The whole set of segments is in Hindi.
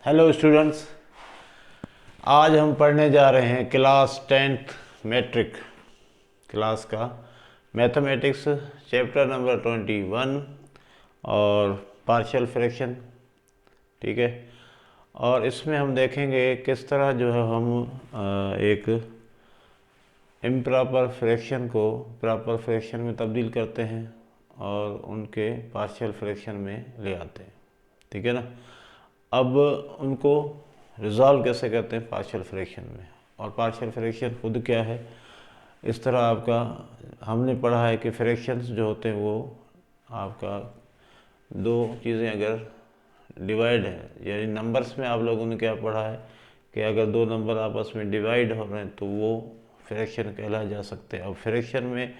हेलो स्टूडेंट्स, आज हम पढ़ने जा रहे हैं क्लास 10th मैट्रिक क्लास का मैथमेटिक्स चैप्टर नंबर 21 और पार्शियल फ्रैक्शन। ठीक है, और इसमें हम देखेंगे किस तरह जो है हम एक इम्प्रॉपर फ्रैक्शन को प्रॉपर फ्रैक्शन में तब्दील करते हैं और उनके पार्शियल फ्रैक्शन में ले आते हैं। ठीक है ना। अब उनको रिजॉल्व कैसे करते हैं पार्शियल फ्रैक्शन में, और पार्शियल फ्रैक्शन खुद क्या है। इस तरह आपका हमने पढ़ा है कि फ्रैक्शंस जो होते हैं वो आपका दो चीज़ें अगर डिवाइड है, यानी नंबर्स में आप लोगों ने क्या पढ़ा है कि अगर दो नंबर आपस में डिवाइड हो रहे हैं तो वो फ्रैक्शन कहलाया जा सकते हैं। अब फ्रैक्शन में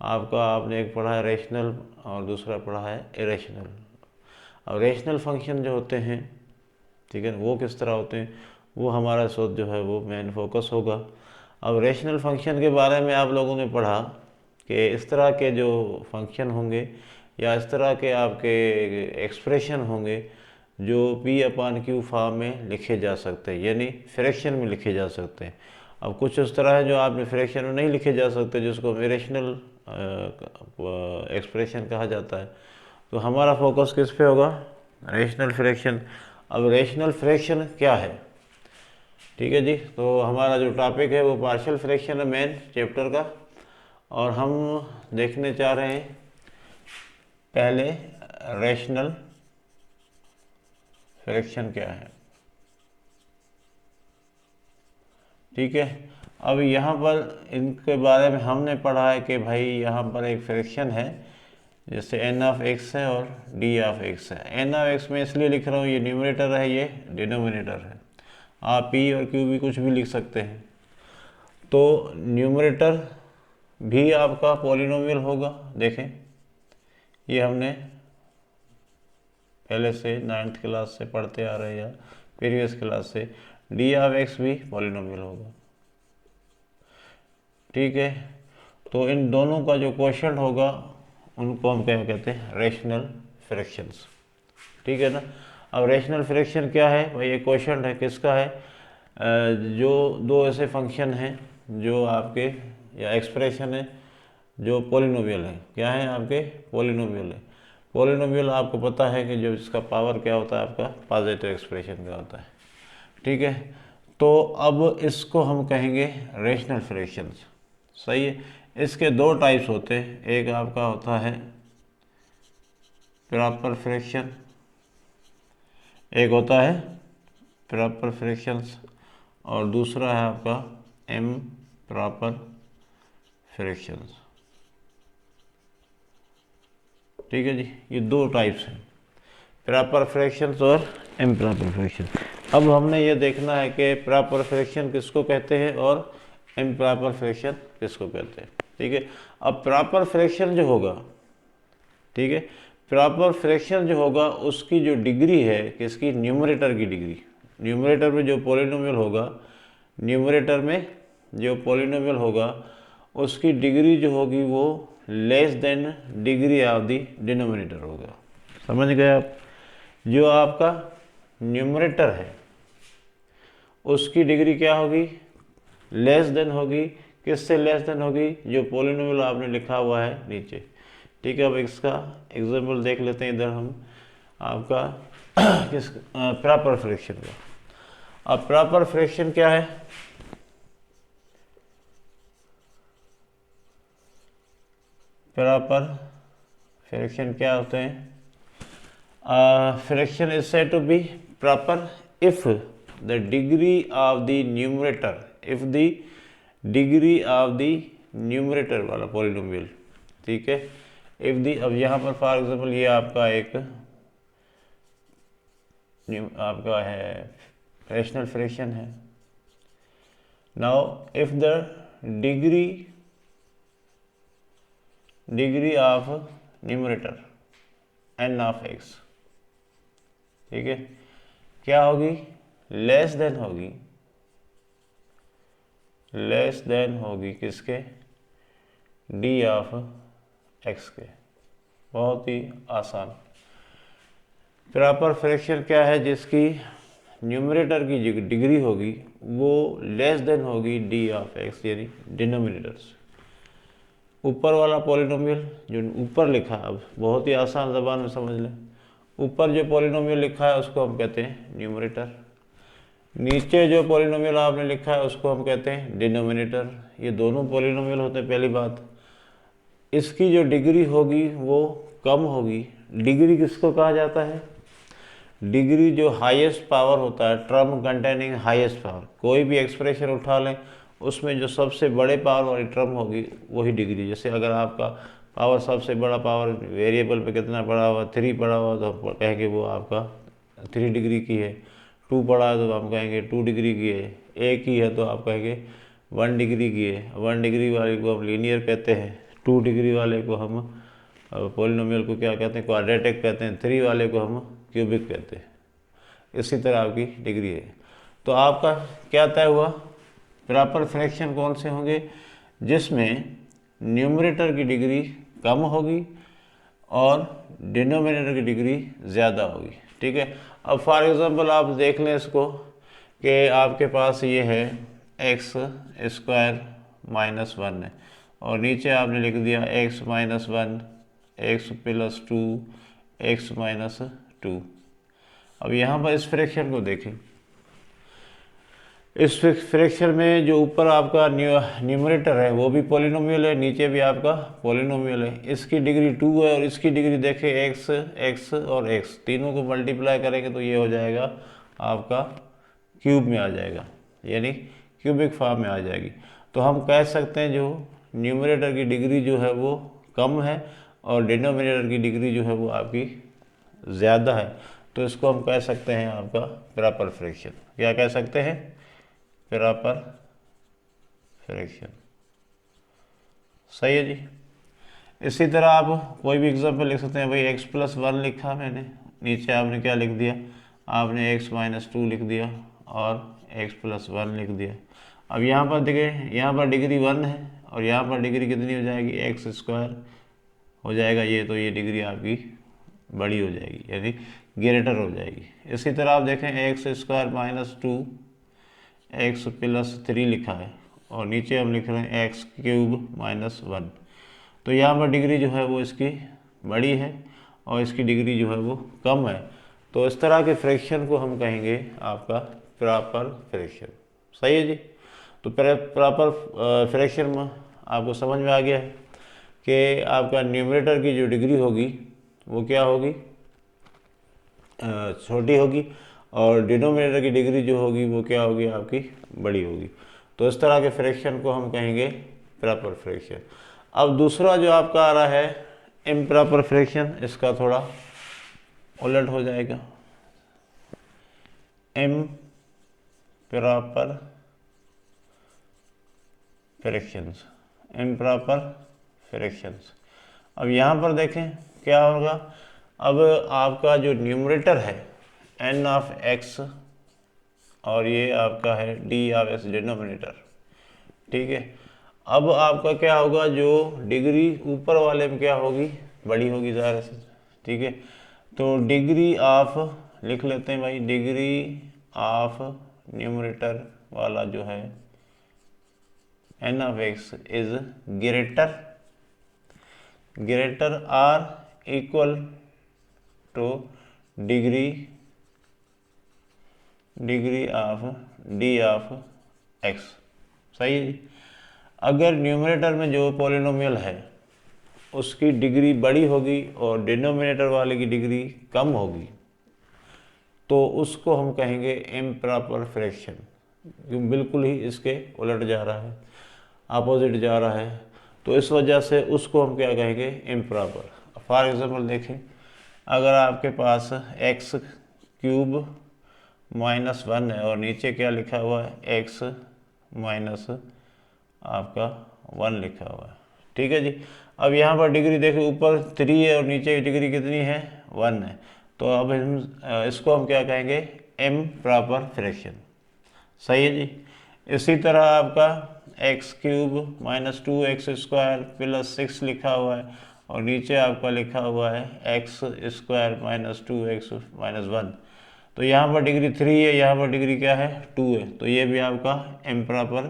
आपने एक पढ़ा है रेशनल और दूसरा पढ़ा है इरेशनल। अब रेशनल फंक्शन जो होते हैं, ठीक है, वो किस तरह होते हैं, वो हमारा शोध जो है वो मेन फोकस होगा। अब रेशनल फंक्शन के बारे में आप लोगों ने पढ़ा कि इस तरह के जो फंक्शन होंगे या इस तरह के आपके एक्सप्रेशन होंगे जो P/Q फॉर्म में लिखे जा सकते हैं, यानी फ्रैक्शन में लिखे जा सकते हैं। अब कुछ इस तरह है जो आपने फ्रैक्शन में नहीं लिखे जा सकते, जिसको इरेशनल एक्सप्रेशन कहा जाता है। तो हमारा फोकस किस पे होगा, रेशनल फ्रैक्शन। अब रेशनल फ्रैक्शन क्या है, ठीक है जी। तो हमारा जो टॉपिक है वो पार्शियल फ्रैक्शन है मेन चैप्टर का, और हम देखने चाह रहे हैं पहले रेशनल फ्रैक्शन क्या है। ठीक है, अब यहाँ पर इनके बारे में हमने पढ़ा है कि भाई यहाँ पर एक फ्रैक्शन है, जैसे n(x) है और d(x) है। n(x) में इसलिए लिख रहा हूँ, ये न्यूमरेटर है, ये डिनोमिनेटर है। आप p और q भी कुछ भी लिख सकते हैं। तो न्यूमरेटर भी आपका पॉलिनोमियल होगा। देखें, ये हमने पहले से 9th क्लास से पढ़ते आ रहे हैं या प्रीवियस क्लास से, d(x) भी पॉलिनोमियल होगा। ठीक है, तो इन दोनों का जो क्वोशंट होगा उनको हम क्या कहते हैं, रेशनल फ्रैक्शंस। ठीक है ना। अब रेशनल फ्रैक्शन क्या है भाई, ये क्वोशंट है, किसका है, जो दो ऐसे फंक्शन हैं जो आपके या एक्सप्रेशन है जो पॉलिनोमियल है। क्या है आपके, पॉलिनोमियल है। पॉलिनोमियल आपको पता है कि जो इसका पावर क्या होता है, आपका पॉजिटिव एक्सप्रेशन का होता है। ठीक है, तो अब इसको हम कहेंगे रेशनल फ्रैक्शंस। सही है। इसके दो टाइप्स होते हैं, एक आपका होता है प्रॉपर फ्रैक्शन, एक होता है प्रॉपर फ्रैक्शंस, और दूसरा है आपका इम्प्रॉपर फ्रैक्शंस। ठीक है जी, ये दो टाइप्स हैं, प्रॉपर फ्रैक्शंस और इम्प्रॉपर फ्रैक्शन। अब हमने ये देखना है कि प्रॉपर फ्रैक्शन किसको कहते हैं और इम्प्रॉपर फ्रैक्शन किसको कहते हैं। ठीक है, अब प्रॉपर फ्रैक्शन जो होगा, ठीक है, प्रॉपर फ्रैक्शन जो होगा उसकी जो डिग्री है किसकी, न्यूमरेटर की डिग्री। न्यूमरेटर में जो पॉलिनोमियल होगा, न्यूमरेटर में जो पॉलिनोमियल होगा उसकी डिग्री जो होगी वो less than degree of the denominator होगा। समझ गए आप। जो आपका न्यूमरेटर है उसकी डिग्री क्या होगी, लेस देन होगी। किससे लेस देन होगी, जो पॉलिनोमियल आपने लिखा हुआ है नीचे। ठीक है, अब इसका एग्जाम्पल देख लेते हैं इधर हम आपका किस प्रॉपर फ्रैक्शन का। अब प्रॉपर फ्रैक्शन क्या है, प्रॉपर फ्रैक्शन क्या होते हैं, fraction is said to be proper if the degree of the numerator, if the degree of the numerator वाला पॉलिनोमियल। ठीक है, इफ दी, अब यहाँ पर फॉर एग्जाम्पल ये आपका एक आपका है रेशनल फ्रैक्शन है। Now if the degree of numerator n(x), ठीक है, क्या होगी, लेस देन होगी किसके, d(x) के। बहुत ही आसान। प्रॉपर फ्रैक्शन क्या है, जिसकी न्यूमरेटर की जो डिग्री होगी वो लेस देन होगी डी ऑफ एक्स, यानी डिनोमिनेटर से। ऊपर वाला पॉलिनोमियल जो ऊपर लिखा है, अब बहुत ही आसान ज़बान में समझ लें, ऊपर जो पॉलिनोमियल लिखा है उसको हम कहते हैं न्यूमरेटर, नीचे जो पॉलिनोमियल आपने लिखा है उसको हम कहते हैं डिनोमिनेटर। ये दोनों पॉलिनोमियल होते हैं। पहली बात, इसकी जो डिग्री होगी वो कम होगी। डिग्री किसको कहा जाता है? डिग्री जो हाईएस्ट पावर होता है, टर्म कंटेनिंग हाईएस्ट पावर, कोई भी एक्सप्रेशन उठा लें उसमें जो सबसे बड़े पावर वाली टर्म होगी वही डिग्री। जैसे अगर आपका पावर, सबसे बड़ा पावर वेरिएबल पे कितना पड़ा हुआ, 3 पड़ा हुआ, तो हम कहेंगे वो आपका 3 डिग्री की है। 2 पड़ा है तो हम कहेंगे 2 डिग्री की है। 1 ही है तो आप कहेंगे 1 डिग्री की है। 1 डिग्री वाले को हम लीनियर कहते हैं, 2 डिग्री वाले को हम पॉलिनोमियल को क्या कहते हैं? क्वाड्रेटिक कहते हैं। 3 वाले को हम क्यूबिक कहते हैं। इसी तरह आपकी डिग्री है। तो आपका क्या तय हुआ? प्रॉपर फ्रैक्शन कौन से होंगे? जिसमें न्यूमरेटर की डिग्री कम होगी और डिनोमिनेटर की डिग्री ज़्यादा होगी। ठीक है। अब फॉर एग्ज़ाम्पल आप देख लें इसको कि आपके पास ये है एक्स स्क्वायर माइनस 1 है और नीचे आपने लिख दिया x minus 1, x plus 2, x minus 2। अब यहाँ पर इस फ्रैक्शन को देखें। इस फ्रैक्शन में जो ऊपर आपका न्यूमरेटर है वो भी पॉलिनोमियल है, नीचे भी आपका पॉलिनोमियल है। इसकी डिग्री 2 है और इसकी डिग्री देखें एक्स, एक्स और एक्स, तीनों को मल्टीप्लाई करेंगे तो ये हो जाएगा आपका क्यूब में आ जाएगा, यानी क्यूबिक फॉर्म में आ जाएगी। तो हम कह सकते हैं जो न्यूमरेटर की डिग्री जो है वो कम है और डिनोमिनेटर की डिग्री जो है वो आपकी ज़्यादा है। तो इसको हम कह सकते हैं आपका प्रॉपर फ्रैक्शन। क्या कह सकते हैं? Proper fraction. सही है जी। इसी तरह आप कोई भी एग्जांपल लिख सकते हैं। भाई एक्स प्लस 1 लिखा मैंने, नीचे आपने क्या लिख दिया? आपने एक्स माइनस 2 लिख दिया और एक्स प्लस 1 लिख दिया। अब यहाँ पर देखिए, यहाँ पर डिग्री 1 है और यहाँ पर डिग्री कितनी हो जाएगी? एक्स स्क्वायर हो जाएगा ये, तो ये डिग्री आपकी बड़ी हो जाएगी, यानी ग्रेटर हो जाएगी। इसी तरह आप देखें x square minus 2, x plus 3 लिखा है और नीचे हम लिख रहे हैं एक्स क्यूब माइनस 1। तो यहाँ पर डिग्री जो है वो इसकी बड़ी है और इसकी डिग्री जो है वो कम है। तो इस तरह के फ्रैक्शन को हम कहेंगे आपका प्रॉपर फ्रैक्शन। सही है जी। तो प्रॉपर फ्रैक्शन में आपको समझ में आ गया है कि आपका न्यूमरेटर की जो डिग्री होगी वो क्या होगी? छोटी होगी और डिनोमिनेटर की डिग्री जो होगी वो क्या होगी? आपकी बड़ी होगी। तो इस तरह के फ्रैक्शन को हम कहेंगे प्रॉपर फ्रैक्शन। अब दूसरा जो आपका आ रहा है इम्प्रॉपर फ्रैक्शन, इसका थोड़ा उलट हो जाएगा। Improper fractions, improper fractions. अब यहाँ पर देखें क्या होगा। अब आपका जो न्यूमरेटर है n ऑफ x और ये आपका है d ऑफ s डिनोमिनेटर। ठीक है। अब आपका क्या होगा? जो डिग्री ऊपर वाले में क्या होगी? बड़ी होगी ज़ाहिर से। ठीक है। तो डिग्री ऑफ लिख लेते हैं भाई, डिग्री ऑफ न्यूमरेटर वाला जो है n of x is greater or equal two degree of d of x। सही है जी। अगर न्यूमरेटर में जो पॉलिनोमियल है उसकी डिग्री बड़ी होगी और डिनोमिनेटर वाले की डिग्री कम होगी तो उसको हम कहेंगे इम्प्रॉपर फ्रैक्शन। बिल्कुल ही इसके उलट जा रहा है, अपोजिट जा रहा है, तो इस वजह से उसको हम क्या कहेंगे? इम्प्रॉपर। फॉर एग्जाम्पल देखें, अगर आपके पास एक्स क्यूब माइनस 1 है और नीचे क्या लिखा हुआ है? एक्स माइनस आपका 1 लिखा हुआ है। ठीक है जी। अब यहाँ पर डिग्री देखिए, ऊपर 3 है और नीचे की डिग्री कितनी है? 1 है। तो अब हम इसको हम क्या कहेंगे? Improper fraction. सही है जी। इसी तरह आपका x cube minus 2 x square plus 6 लिखा हुआ है और नीचे आपका लिखा हुआ है x square minus 2 x minus 1। तो यहाँ पर डिग्री 3 है, यहाँ पर डिग्री क्या है 2 है, तो ये भी आपका इम्प्रॉपर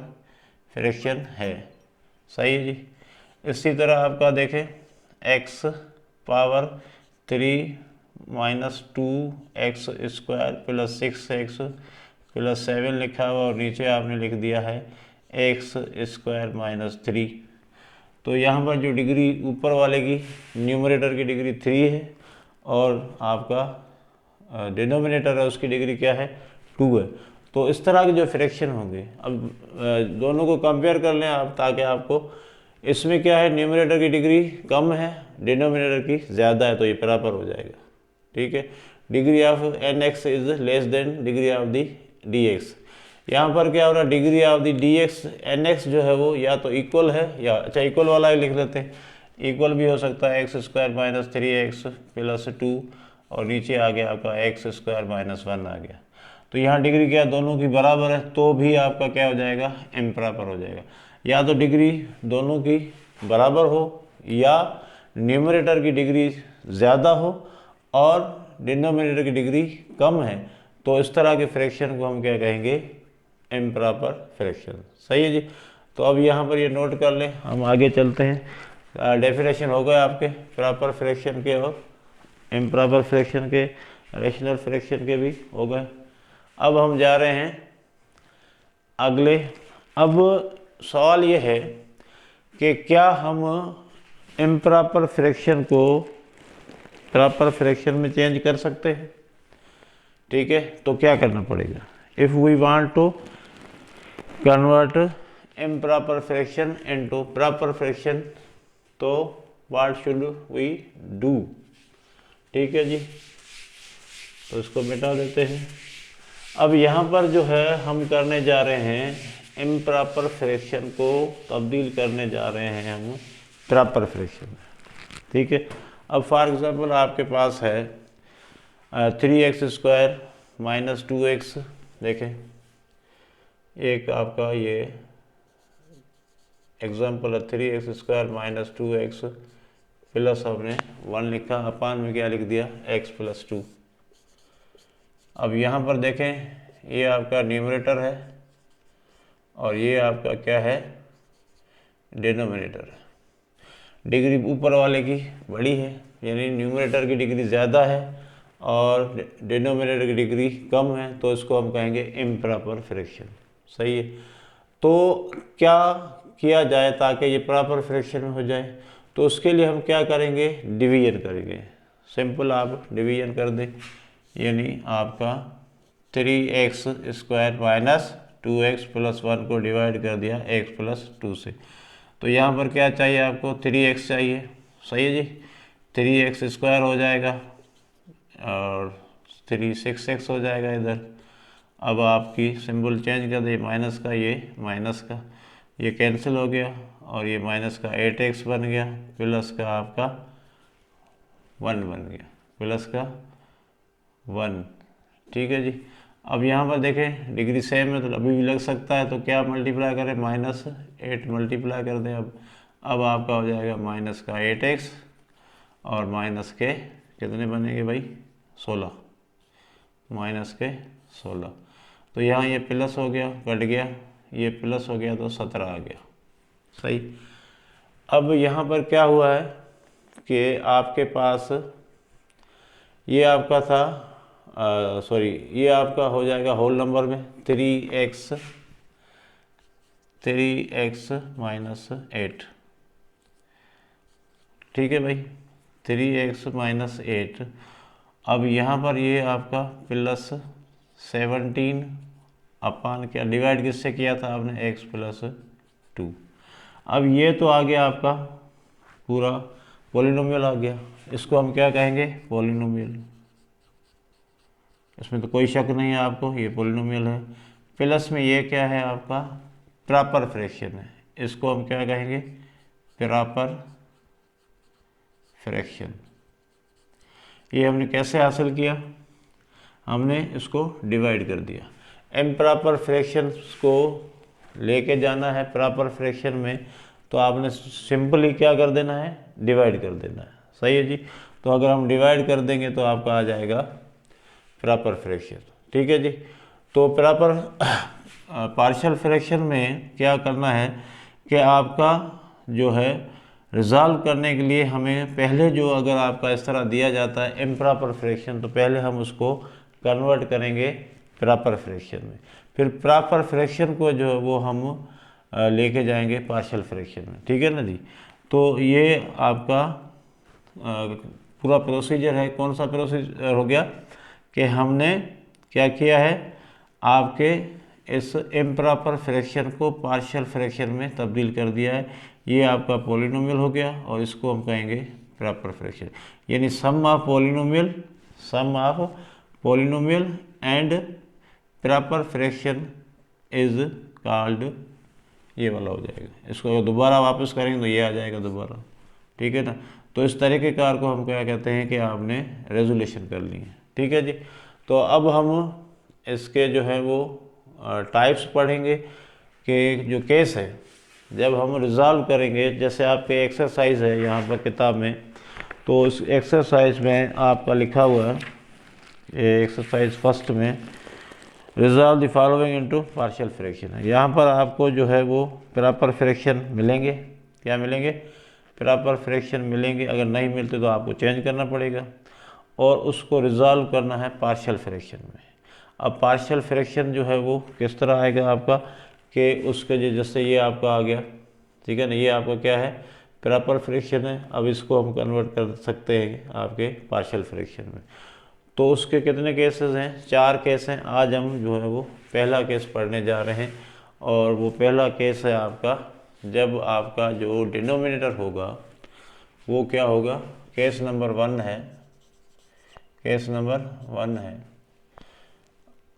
फ्रैक्शन है। सही है जी। इसी तरह आपका देखें x power 3 minus 2x square plus 6x plus 7 लिखा हुआ और नीचे आपने लिख दिया है x स्क्वायर माइनस 3। तो यहाँ पर जो डिग्री ऊपर वाले की न्यूमरेटर की डिग्री 3 है और आपका डिनोमिनेटर है उसकी डिग्री क्या है 2 है। तो इस तरह के जो फ्रैक्शन होंगे, अब दोनों को कंपेयर कर लें आप, ताकि आपको इसमें क्या है न्यूमरेटर की डिग्री कम है, डिनोमिनेटर की ज़्यादा है, तो ये बराबर हो जाएगा। ठीक है, degree of nx is less than degree of the dx। यहाँ पर क्या हो रहा है, degree of the dx nx जो है वो या तो इक्वल है या, अच्छा इक्वल वाला ही लिख लेते हैं, इक्वल भी हो सकता है x square minus 3x plus 2 और नीचे आ गया आपका x स्क्वायर माइनस 1 आ गया। तो यहाँ डिग्री क्या दोनों की बराबर है, तो भी आपका क्या हो जाएगा इम्प्रॉपर हो जाएगा। या तो डिग्री दोनों की बराबर हो या न्यूमरेटर की डिग्री ज़्यादा हो और डिनोमिनेटर की डिग्री कम है, तो इस तरह के फ्रैक्शन को हम क्या कहेंगे इम्प्रॉपर फ्रैक्शन। सही है जी। तो अब यहाँ पर ये नोट कर लें, हम आगे चलते हैं। डेफिनेशन हो गए आपके प्रॉपर फ्रैक्शन के और इम्प्रॉपर फ्रैक्शन के, रेशनल फ्रैक्शन के भी हो गए। अब हम जा रहे हैं अगले। अब सवाल ये है कि क्या हम इम्प्रॉपर फ्रैक्शन को प्रॉपर फ्रैक्शन में चेंज कर सकते हैं। ठीक है, तो क्या करना पड़ेगा, if we want to convert improper fraction into proper fraction, तो व्हाट शुड वी डू। ठीक है जी, तो इसको मिटा देते हैं। अब यहाँ पर जो है हम करने जा रहे हैं इम्प्रॉपर फ्रैक्शन को तब्दील करने जा रहे हैं हम प्रॉपर फ्रैक्शन में। ठीक है, अब फॉर एग्जांपल आपके पास है 3x स्क्वायर माइनस 2x, देखें एक आपका ये एग्जांपल है 3x square minus 2x plus हमने 1 लिखा, अपान में क्या लिख दिया x प्लस 2। अब यहाँ पर देखें ये आपका न्यूमरेटर है और ये आपका क्या है डिनोमिनेटर है। डिग्री ऊपर वाले की बड़ी है, यानी न्यूमरेटर की डिग्री ज़्यादा है और डिनोमिनेटर की डिग्री कम है, तो इसको हम कहेंगे इम्प्रॉपर फ्रैक्शन। सही है, तो क्या किया जाए ताकि ये प्रॉपर फ्रैक्शन में हो जाए, तो उसके लिए हम क्या करेंगे डिवीजन करेंगे। सिंपल आप डिवीजन कर दें, यानी आपका 3x square minus 2x plus 1 को डिवाइड कर दिया x प्लस 2 से। तो यहाँ पर क्या चाहिए आपको 3x चाहिए। सही है जी, 3x स्क्वायर हो जाएगा और 6x हो जाएगा इधर। अब आपकी सिंबल चेंज कर दे, माइनस का ये माइनस का ये कैंसिल हो गया और ये माइनस का 8x बन गया, प्लस का आपका 1 बन गया, प्लस का 1। ठीक है जी। अब यहाँ पर देखें डिग्री सेम है तो अभी भी लग सकता है, तो क्या मल्टीप्लाई करें माइनस 8 मल्टीप्लाई कर दें। अब आपका हो जाएगा माइनस का 8x और माइनस के कितने बनेंगे भाई 16, माइनस के 16। तो यहाँ ये प्लस हो गया कट गया, ये प्लस हो गया तो 17 आ गया। सही। अब यहाँ पर क्या हुआ है कि आपके पास ये आपका था सॉरी ये आपका हो जाएगा होल नंबर में 3x माइनस 8। ठीक है भाई 3x माइनस 8। अब यहाँ पर ये आपका प्लस 17 अपान क्या डिवाइड किससे किया था आपने x प्लस 2। अब ये तो आ गया आपका पूरा पॉलिनोमियल आ गया, इसको हम क्या कहेंगे पॉलिनोमियल। इसमें तो कोई शक नहीं है आपको, ये पॉलिनोमियल है। प्लस में ये क्या है आपका प्रॉपर फ्रैक्शन है, इसको हम क्या कहेंगे प्रॉपर फ्रैक्शन। ये हमने कैसे हासिल किया, हमने इसको डिवाइड कर दिया। इम्प्रॉपर फ्रैक्शन को लेके जाना है प्रॉपर फ्रैक्शन में, तो आपने सिंपली क्या कर देना है डिवाइड कर देना है। सही है जी। तो अगर हम डिवाइड कर देंगे तो आपका आ जाएगा प्रॉपर फ्रैक्शन। ठीक है जी। तो प्रॉपर पार्शियल फ्रैक्शन में क्या करना है कि आपका जो है रिजॉल्व करने के लिए हमें पहले जो अगर आपका इस तरह दिया जाता है इम्प्रॉपर फ्रैक्शन, तो पहले हम उसको कन्वर्ट करेंगे प्रॉपर फ्रैक्शन में, फिर प्रॉपर फ्रैक्शन को जो है वो हम लेके जाएंगे पार्शियल फ्रैक्शन में। ठीक है ना जी। तो ये आपका पूरा प्रोसीजर है। कौन सा प्रोसीजर हो गया कि हमने क्या किया है, आपके इस इम्प्रॉपर फ्रैक्शन को पार्शियल फ्रैक्शन में तब्दील कर दिया है। ये आपका पॉलिनोमियल हो गया और इसको हम कहेंगे प्रॉपर फ्रैक्शन, यानी sum of polynomial and proper fraction is called, ये वाला हो जाएगा। इसको अगर दोबारा वापस करेंगे तो ये आ जाएगा दोबारा। ठीक है ना। तो इस तरीके कार को हम क्या कहते हैं कि आपने रेजोल्यूशन कर ली है। ठीक है जी। तो अब हम इसके जो है वो टाइप्स पढ़ेंगे कि जो केस है जब हम रिजॉल्व करेंगे, जैसे आपके एक्सरसाइज है यहाँ पर किताब में, तो उस एक्सरसाइज में आपका लिखा हुआ है, एक्सरसाइज फर्स्ट में resolve the following into partial fraction है। यहाँ पर आपको जो है वो प्रॉपर फ्रैक्शन मिलेंगे। क्या मिलेंगे? प्रॉपर फ्रैक्शन मिलेंगे। अगर नहीं मिलते तो आपको चेंज करना पड़ेगा और उसको रिजॉल्व करना है पार्शियल फ्रैक्शन में। अब पार्शियल फ्रैक्शन जो है वो किस तरह आएगा आपका कि उसके जैसे ये आपका आ गया, ठीक है ना, ये आपका क्या है, प्रॉपर फ्रैक्शन है। अब इसको हम कन्वर्ट कर सकते हैं आपके पार्शियल फ्रैक्शन में। तो उसके कितने केसेस हैं? 4 केस हैं। आज हम जो है वो पहला केस पढ़ने जा रहे हैं और वो पहला केस है आपका जब आपका जो डिनोमिनेटर होगा वो क्या होगा, केस नंबर 1 है। केस नंबर 1 है,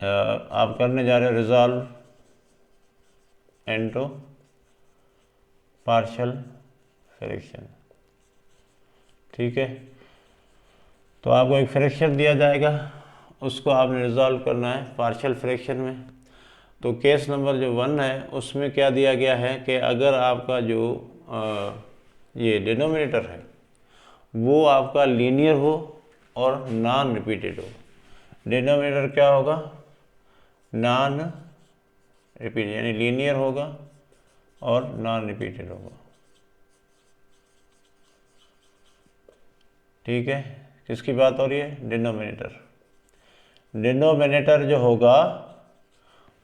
आप करने जा रहे हो रिजॉल्व इनटू पार्शियल फ्रैक्शन। ठीक है। तो आपको एक फ्रैक्शन दिया जाएगा, उसको आपने रिजॉल्व करना है पार्शियल फ्रैक्शन में। तो केस नंबर जो 1 है उसमें क्या दिया गया है कि अगर आपका जो ये डिनोमिनेटर है वो आपका लीनियर हो और नॉन रिपीटेड हो। डिनोमिनेटर क्या होगा? नॉन रिपीटेड, यानी लीनियर होगा और नॉन रिपीटेड होगा। ठीक है। किसकी बात हो रही है? डिनोमिनेटर। डिनोमिनेटर जो होगा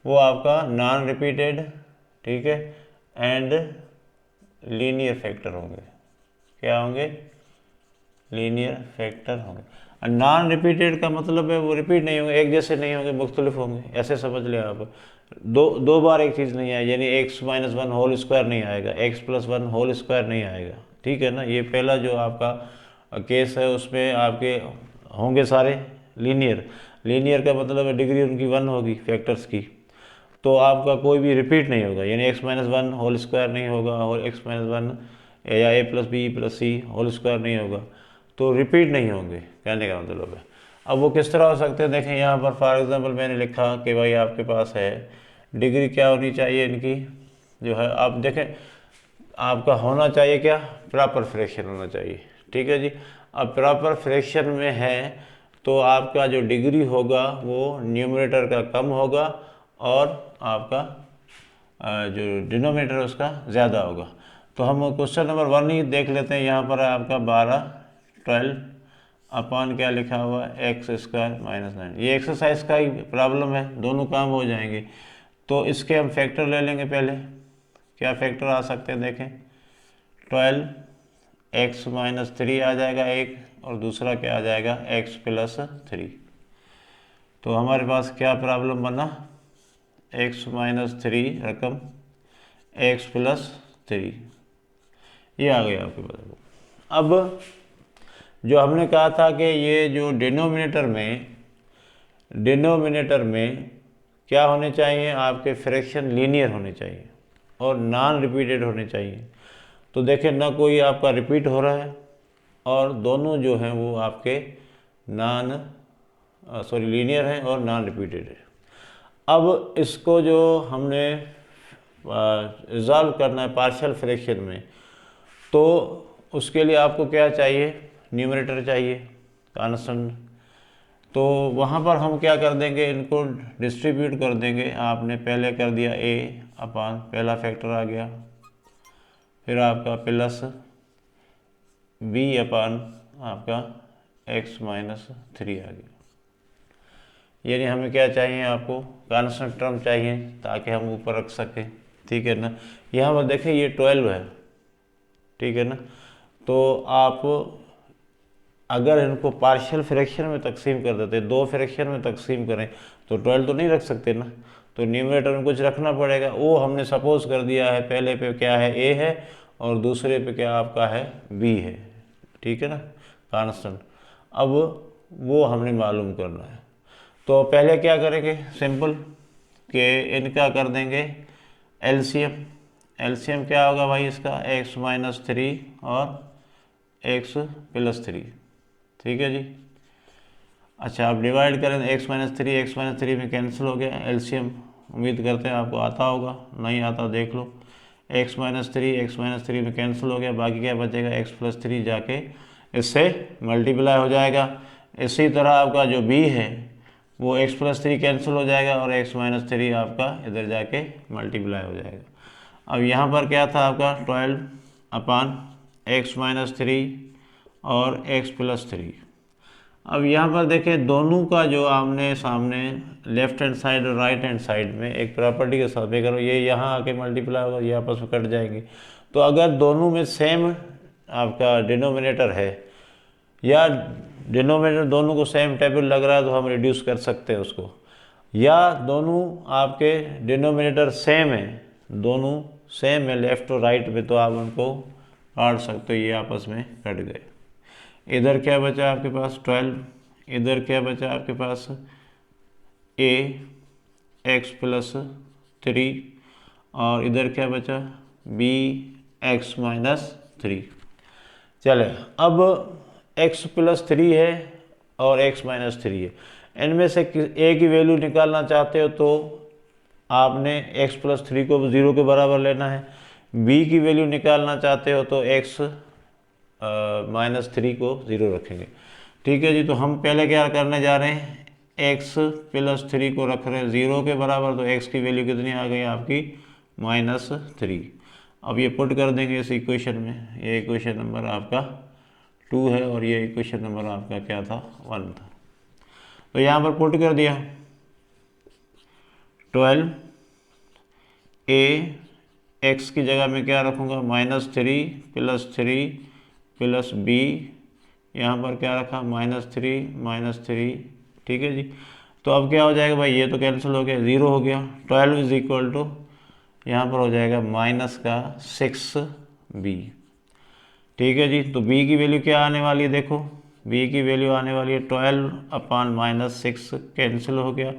वो आपका नॉन रिपीटेड, ठीक है, एंड लीनियर फैक्टर होंगे। क्या होंगे? लीनियर फैक्टर होंगे। और नॉन रिपीटेड का मतलब है वो रिपीट नहीं होंगे, एक जैसे नहीं होंगे, मुख्तलिफ होंगे। ऐसे समझ लिया आप। दो बार एक चीज़ नहीं आएगी, यानी x - 1 होल स्क्वायर नहीं आएगा, x + 1 होल स्क्वायर नहीं आएगा। ठीक है ना। ये पहला जो आपका केस है उसमें आपके होंगे सारे लीनियर। लीनियर का मतलब है डिग्री उनकी 1 होगी फैक्टर्स की, तो आपका कोई भी रिपीट नहीं होगा, यानी x - 1 होल स्क्वायर नहीं होगा और x - 1 या a + b + c whole square नहीं होगा, तो रिपीट नहीं होंगे, कहने का मतलब है। अब वो किस तरह हो सकते हैं? देखें यहाँ पर फॉर एग्जांपल मैंने लिखा कि भाई आपके पास है डिग्री क्या होनी चाहिए इनकी, जो है आप देखें आपका होना चाहिए क्या, प्रॉपर फ्रैक्शन होना चाहिए। ठीक है जी। अब प्रॉपर फ्रैक्शन में है तो आपका जो डिग्री होगा वो न्यूमरेटर का कम होगा और आपका जो डिनोमिनेटर है उसका ज़्यादा होगा। तो हम क्वेश्चन नंबर 1 ही देख लेते हैं। यहाँ पर है आपका 12 अपॉन क्या लिखा हुआ है, x² - 9। ये एक्सरसाइज का ही प्रॉब्लम है, दोनों काम हो जाएंगे। तो इसके हम फैक्टर ले लेंगे। पहले क्या फैक्टर आ सकते हैं देखें, 12x - 3 आ जाएगा एक, और दूसरा क्या आ जाएगा, x + 3। तो हमारे पास क्या प्रॉब्लम बना, x - 3 रकम x + 3, ये आ गया आपके पास। अब जो हमने कहा था कि ये जो डिनोमिनेटर में क्या होने चाहिए, आपके फ्रैक्शन लीनियर होने चाहिए और नॉन रिपीटेड होने चाहिए। तो देखें ना कोई आपका रिपीट हो रहा है और दोनों जो हैं वो आपके लीनियर हैं और नॉन रिपीटेड है। अब इसको जो हमने रिजॉल्व करना है पार्शियल फ्रैक्शन में, तो उसके लिए आपको क्या चाहिए, न्यूमरेटर चाहिए कांस्टेंट। तो वहाँ पर हम क्या कर देंगे, इनको डिस्ट्रीब्यूट कर देंगे। आपने पहले कर दिया a अपान पहला फैक्टर आ गया, फिर आपका प्लस b अपान आपका x माइनस 3 आ गया। यानी हमें क्या चाहिए, आपको कांस्टेंट टर्म चाहिए ताकि हम ऊपर रख सकें, ठीक है ना। यहाँ पर देखें ये 12 है, ठीक है ना। तो आप अगर इनको पार्शियल फ्रैक्शन में तकसीम कर देते, दो फ्रैक्शन में तकसीम करें, तो 12 तो नहीं रख सकते ना, तो न्यूमरेटर में कुछ रखना पड़ेगा। वो हमने सपोज कर दिया है, पहले पे क्या है a है और दूसरे पे क्या आपका है b है, ठीक है ना, कांस्टेंट। अब वो हमने मालूम करना है। तो पहले क्या करेंगे, सिंपल कि इनका कर देंगे एलसीएम। एलसीएम क्या होगा भाई इसका, x माइनस 3 और x प्लस 3, ठीक है जी। अच्छा, आप डिवाइड करें x माइनस 3 में कैंसिल हो गया एलसीएम। उम्मीद करते हैं आपको आता होगा, नहीं आता देख लो। x माइनस 3 में कैंसिल हो गया, बाकी क्या बचेगा, x प्लस 3 जाके इससे मल्टीप्लाई हो जाएगा। इसी तरह आपका जो b है वो x प्लस 3 कैंसिल हो जाएगा और x माइनस 3 आपका इधर जाके मल्टीप्लाई हो जाएगा। अब यहाँ पर क्या था आपका 12 अपान x माइनस 3 और x प्लस 3। अब यहाँ पर देखें दोनों का जो आमने सामने लेफ्ट हैंड साइड और राइट हैंड साइड में एक प्रॉपर्टी के साथ में करो, ये यहाँ आके मल्टीप्लाई होगा, ये आपस में कट जाएंगे। तो अगर दोनों में सेम आपका डिनोमिनेटर है या डिनोमिनेटर दोनों को सेम टेबल लग रहा है तो हम रिड्यूस कर सकते हैं उसको, या दोनों आपके डिनोमिनेटर सेम है, दोनों सेम है लेफ्ट और राइट में, तो आप उनको काट सकते हो, ये आपस में कट गए। इधर क्या बचा आपके पास 12, इधर क्या बचा आपके पास a x प्लस 3 और इधर क्या बचा b x माइनस 3। चले, अब x प्लस 3 है और x माइनस 3 है, इनमें से a की वैल्यू निकालना चाहते हो तो आपने x प्लस 3 को 0 के बराबर लेना है, b की वैल्यू निकालना चाहते हो तो x माइनस 3 को 0 रखेंगे, ठीक है जी। तो हम पहले क्या करने जा रहे हैं, x प्लस 3 को रख रहे हैं 0 के बराबर, तो x की वैल्यू कितनी आ गई आपकी -3। अब ये पुट कर देंगे इस इक्वेशन में, ये इक्वेशन नंबर आपका 2 है और ये इक्वेशन नंबर आपका क्या था 1 था। तो यहाँ पर पुट कर दिया 12 a x की जगह में क्या रखूँगा -3 प्लस 3 प्लस b, यहाँ पर क्या रखा -3, ठीक है जी। तो अब क्या हो जाएगा भाई, ये तो कैंसिल हो गया, 0 हो गया। 12 इज इक्वल टू यहाँ पर हो जाएगा -6b, ठीक है जी। तो b की वैल्यू क्या आने वाली है, देखो b की वैल्यू आने वाली है 12 अपान -6, कैंसिल हो गया,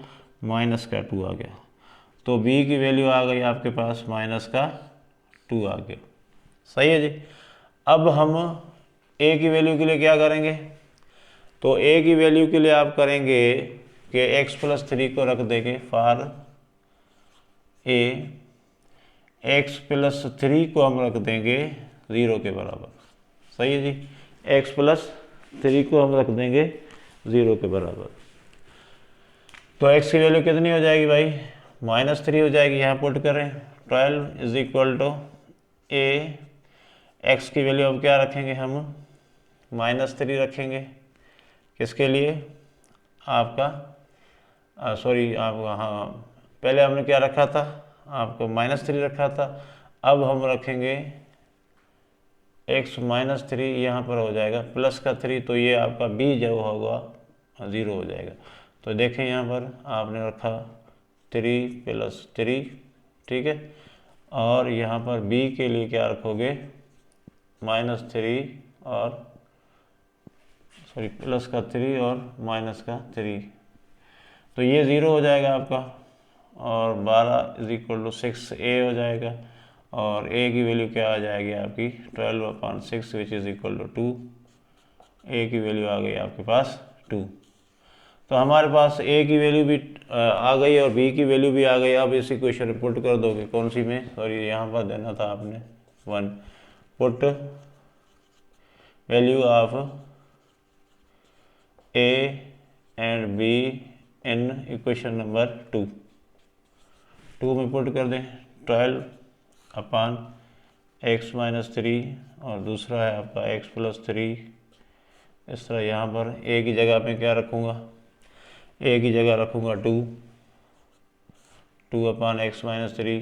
-2 आ गया। तो b की वैल्यू आ गई आपके पास -2 आ गया, सही है जी। अब हम a की वैल्यू के लिए क्या करेंगे, तो a की वैल्यू के लिए आप करेंगे कि x प्लस 3 को रख देंगे फॉर a, x प्लस 3 को हम रख देंगे 0 के बराबर, सही है जी। x प्लस 3 को हम रख देंगे 0 के बराबर, तो x की वैल्यू कितनी हो जाएगी भाई, -3 हो जाएगी। यहाँ पुट करें 12 is equal to a, x की वैल्यू अब क्या रखेंगे हम -3 रखेंगे, किसके लिए आपका सॉरी आपका, हाँ पहले हमने क्या रखा था, आपको -3 रखा था, अब हम रखेंगे x -3, यहाँ पर हो जाएगा प्लस का 3, तो ये आपका b जो होगा 0 हो जाएगा। तो देखें यहाँ पर आपने रखा 3 प्लस 3, ठीक है, और यहाँ पर b के लिए क्या रखोगे -3 और सॉरी प्लस का 3 और माइनस का 3, तो ये 0 हो जाएगा आपका, और 12 इज इक्वल टू 6a हो जाएगा, और a की वैल्यू क्या आ जाएगी आपकी 12/6 which is equal to 2, a की वैल्यू आ गई आपके पास 2। तो हमारे पास a की वैल्यू भी आ गई और b की वैल्यू भी आ गई। अब इस इक्वेशन में पुट कर दोगे, कौन सी में, सॉरी यहाँ पर देना था आपने 1, put value of a and be in equation number 2। 2 में पुट कर दें 12 अपान x माइनस 3 और दूसरा है आपका x प्लस 3। इस तरह यहाँ पर a की जगह पे क्या रखूँगा, a की जगह रखूँगा 2 अपान x माइनस 3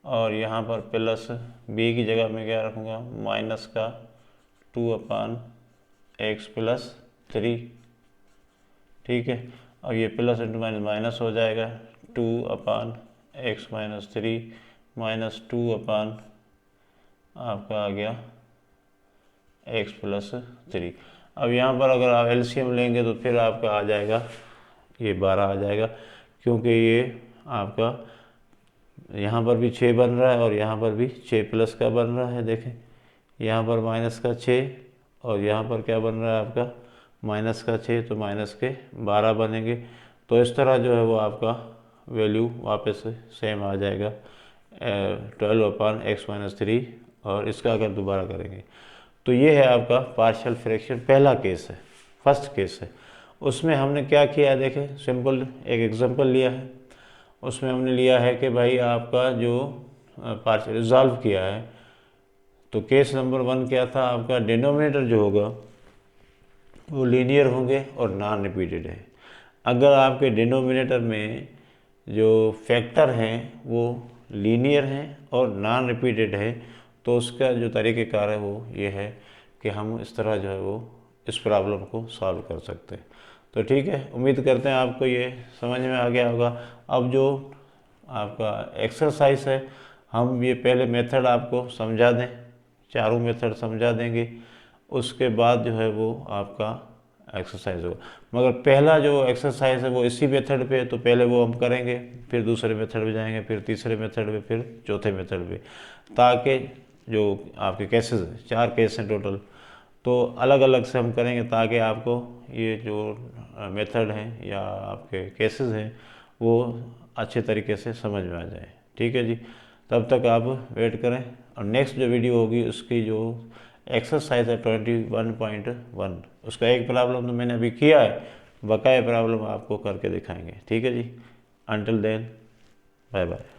और यहाँ पर प्लस b की जगह में क्या रखूँगा, माइनस का 2 अपान x प्लस 3। ठीक है, और ये प्लस इंटू माइनस माइनस हो जाएगा, 2 अपान x माइनस 3 माइनस 2 अपान आपका आ गया x प्लस 3। अब यहाँ पर अगर आप एलसीएम लेंगे तो फिर आपका आ जाएगा ये 12 आ जाएगा, क्योंकि ये आपका यहाँ पर भी 6 बन रहा है और यहाँ पर भी 6 प्लस का बन रहा है। देखें यहाँ पर माइनस का 6 और यहाँ पर क्या बन रहा है आपका माइनस का 6, तो माइनस के 12 बनेंगे। तो इस तरह जो है वो आपका वैल्यू वापस सेम आ जाएगा 12 अपान x माइनस 3। और इसका अगर दोबारा करेंगे तो ये है आपका पार्शियल फ्रैक्शन, पहला केस है, फर्स्ट केस है। उसमें हमने क्या किया है, देखें सिंपल एक एग्जांपल लिया है। उसमें हमने लिया है कि भाई आपका जो पार्शियल रिजॉल्व किया है, तो केस नंबर 1 क्या था, आपका डिनोमिनेटर जो होगा वो लीनियर होंगे और नॉन रिपीटेड है। अगर आपके डिनोमिनेटर में जो फैक्टर हैं वो लीनियर हैं और नॉन रिपीटेड है, तो उसका जो तरीक़ेकार है वो ये है कि हम इस तरह जो है वो इस प्रॉब्लम को सॉल्व कर सकते हैं। तो ठीक है, उम्मीद करते हैं आपको ये समझ में आ गया होगा। अब जो आपका एक्सरसाइज है, हम ये पहले मेथड आपको समझा दें, चारों मेथड समझा देंगे, उसके बाद जो है वो आपका एक्सरसाइज होगा। मगर पहला जो एक्सरसाइज है वो इसी मेथड पे है, तो पहले वो हम करेंगे, फिर दूसरे मेथड पे जाएंगे, फिर तीसरे मेथड पे, फिर चौथे मेथड पे, ताकि जो आपके केसेस हैं 4 केस हैं टोटल, तो अलग अलग से हम करेंगे ताकि आपको ये जो मेथड हैं या आपके केसेस हैं वो अच्छे तरीके से समझ में आ जाए। ठीक है जी, तब तक आप वेट करें और नेक्स्ट जो वीडियो होगी उसकी जो एक्सरसाइज है 21.1, उसका एक प्रॉब्लम तो मैंने अभी किया है, बकाया प्रॉब्लम आपको करके दिखाएंगे। ठीक है जी, अंटिल देन बाय बाय।